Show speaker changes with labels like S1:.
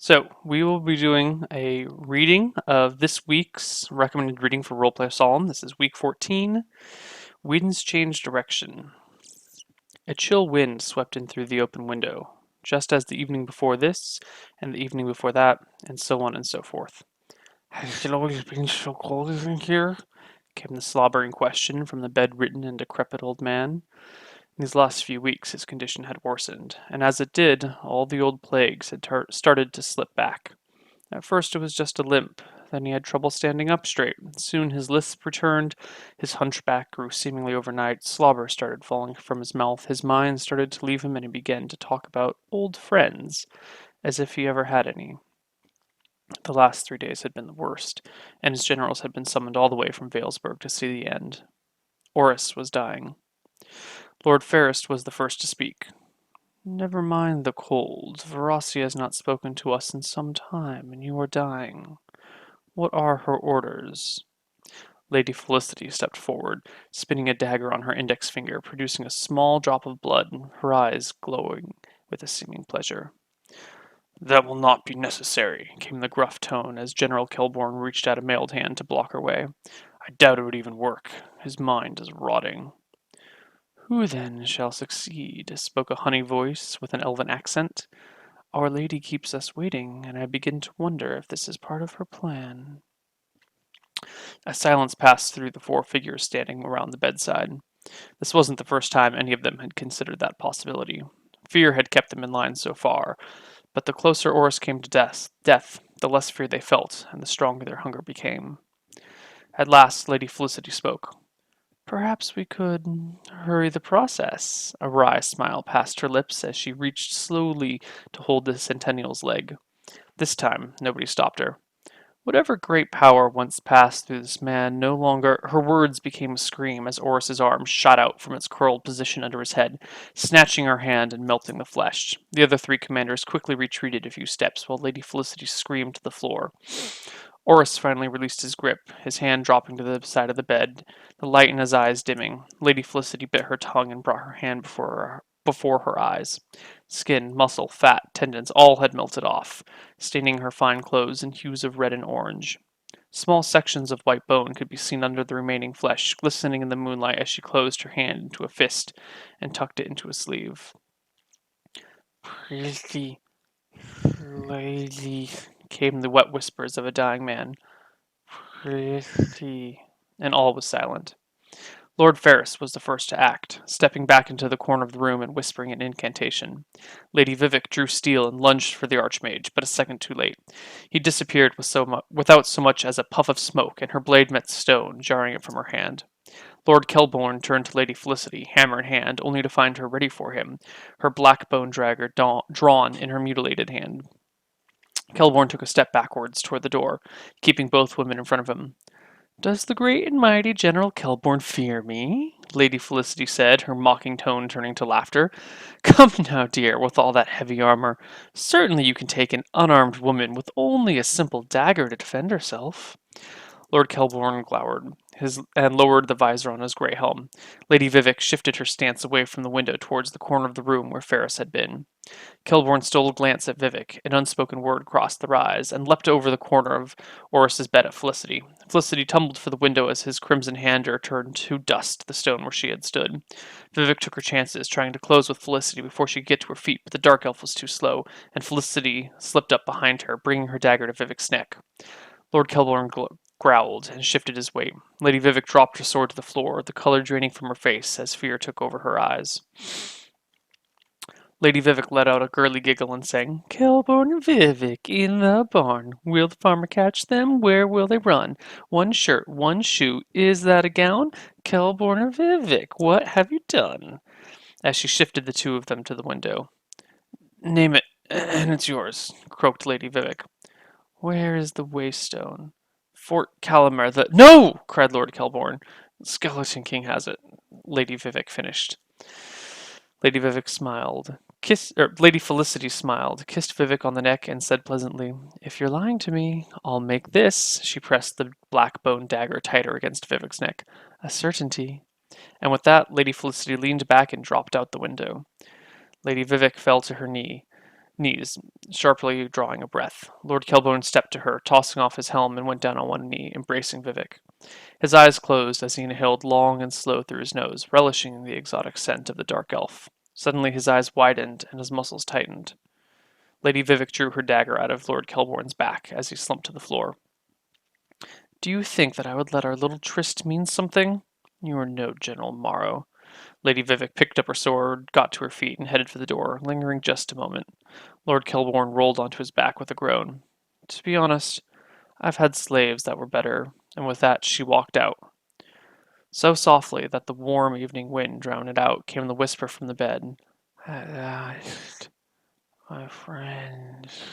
S1: So, we will be doing a reading of this week's recommended reading for Roleplay Solemn. This is week 14. Winds change direction. A chill wind swept in through the open window, just as the evening before this, and the evening before that, and so on and so forth. Has it always been so cold in here? Came the slobbering question from the bedridden and decrepit old man. In these last few weeks his condition had worsened, and as it did, all the old plagues had started to slip back. At first it was just a limp, then he had trouble standing up straight. Soon his lisp returned, his hunchback grew seemingly overnight, slobber started falling from his mouth, his mind started to leave him, and he began to talk about old friends, as if he ever had any. The last 3 days had been the worst, and his generals had been summoned all the way from Valesburg to see the end. Orris was dying. Lord Fairest was the first to speak. Never mind the cold. Veracia has not spoken to us in some time, and you are dying. What are her orders? Lady Felicity stepped forward, spinning a dagger on her index finger, producing a small drop of blood, her eyes glowing with a seeming pleasure. That will not be necessary, came the gruff tone as General Kilbourne reached out a mailed hand to block her way. I doubt it would even work. His mind is rotting. Who then shall succeed? Spoke a honey voice with an elven accent. Our Lady keeps us waiting, and I begin to wonder if this is part of her plan. A silence passed through the four figures standing around the bedside. This wasn't the first time any of them had considered that possibility. Fear had kept them in line so far, but the closer Oris came to death, the less fear they felt, and the stronger their hunger became. At last, Lady Felicity spoke. Perhaps we could hurry the process. A wry smile passed her lips as she reached slowly to hold the Centennial's leg. This time, nobody stopped her. Whatever great power once passed through this man no longer. Her words became a scream as Oris's arm shot out from its curled position under his head, snatching her hand and melting the flesh. The other three commanders quickly retreated a few steps while Lady Felicity screamed to the floor. Oris finally released his grip, his hand dropping to the side of the bed, the light in his eyes dimming. Lady Felicity bit her tongue and brought her hand before her eyes. Skin, muscle, fat, tendons, all had melted off, staining her fine clothes in hues of red and orange. Small sections of white bone could be seen under the remaining flesh, glistening in the moonlight as she closed her hand into a fist and tucked it into a sleeve. Pretty lady, came the wet whispers of a dying man. Pretty. And all was silent. Lord Ferris was the first to act, stepping back into the corner of the room and whispering an incantation. Lady Vivek drew steel and lunged for the Archmage, but a second too late. He disappeared without so much as a puff of smoke, and her blade met stone, jarring it from her hand. Lord Kelborn turned to Lady Felicity, hammer in hand, only to find her ready for him, her black bone dagger drawn in her mutilated hand. Kelborn took a step backwards toward the door, keeping both women in front of him. Does the great and mighty General Kelborn fear me? Lady Felicity said, her mocking tone turning to laughter. Come now, dear, with all that heavy armor. Certainly you can take an unarmed woman with only a simple dagger to defend herself. Lord Kelborn glowered and lowered the visor on his grey helm. Lady Vivek shifted her stance away from the window towards the corner of the room where Ferris had been. Kelborn stole a glance at Vivek. An unspoken word crossed their eyes, and leapt over the corner of Oris's bed at Felicity. Felicity tumbled for the window as his crimson hander turned to dust the stone where she had stood. Vivek took her chances, trying to close with Felicity before she could get to her feet, but the dark elf was too slow, and Felicity slipped up behind her, bringing her dagger to Vivek's neck. Lord Kelborn growled and shifted his weight. Lady Vivek dropped her sword to the floor, the color draining from her face as fear took over her eyes. Lady Vivek let out a girly giggle and sang, Kelborn and Vivek in the barn. Will the farmer catch them? Where will they run? One shirt, one shoe. Is that a gown? Kelborn and Vivek, what have you done? As she shifted the two of them to the window. Name it, and it's yours, croaked Lady Vivek. Where is the waystone? Fort Calamar, the— No! Cried Lord Kelborn. Skeleton King has it. Lady Vivek finished. Lady Vivek smiled. Lady Felicity smiled, kissed Vivek on the neck, and said pleasantly, If you're lying to me, I'll make this— She pressed the black bone dagger tighter against Vivek's neck— a certainty. And with that, Lady Felicity leaned back and dropped out the window. Lady Vivek fell to her knee. knees, sharply drawing a breath. Lord Kelbourne stepped to her, tossing off his helm, and went down on one knee, embracing Vivek. His eyes closed as he inhaled long and slow through his nose, relishing the exotic scent of the dark elf. Suddenly his eyes widened and his muscles tightened. Lady Vivek drew her dagger out of Lord Kelbourne's back as he slumped to the floor. Do you think that I would let our little tryst mean something? You are no General Morrow. Lady Vivek picked up her sword, got to her feet, and headed for the door, lingering just a moment. Lord Kelbourne rolled onto his back with a groan. To be honest, I've had slaves that were better, and with that she walked out. So softly that the warm evening wind drowned it out came the whisper from the bed. At last, my friends.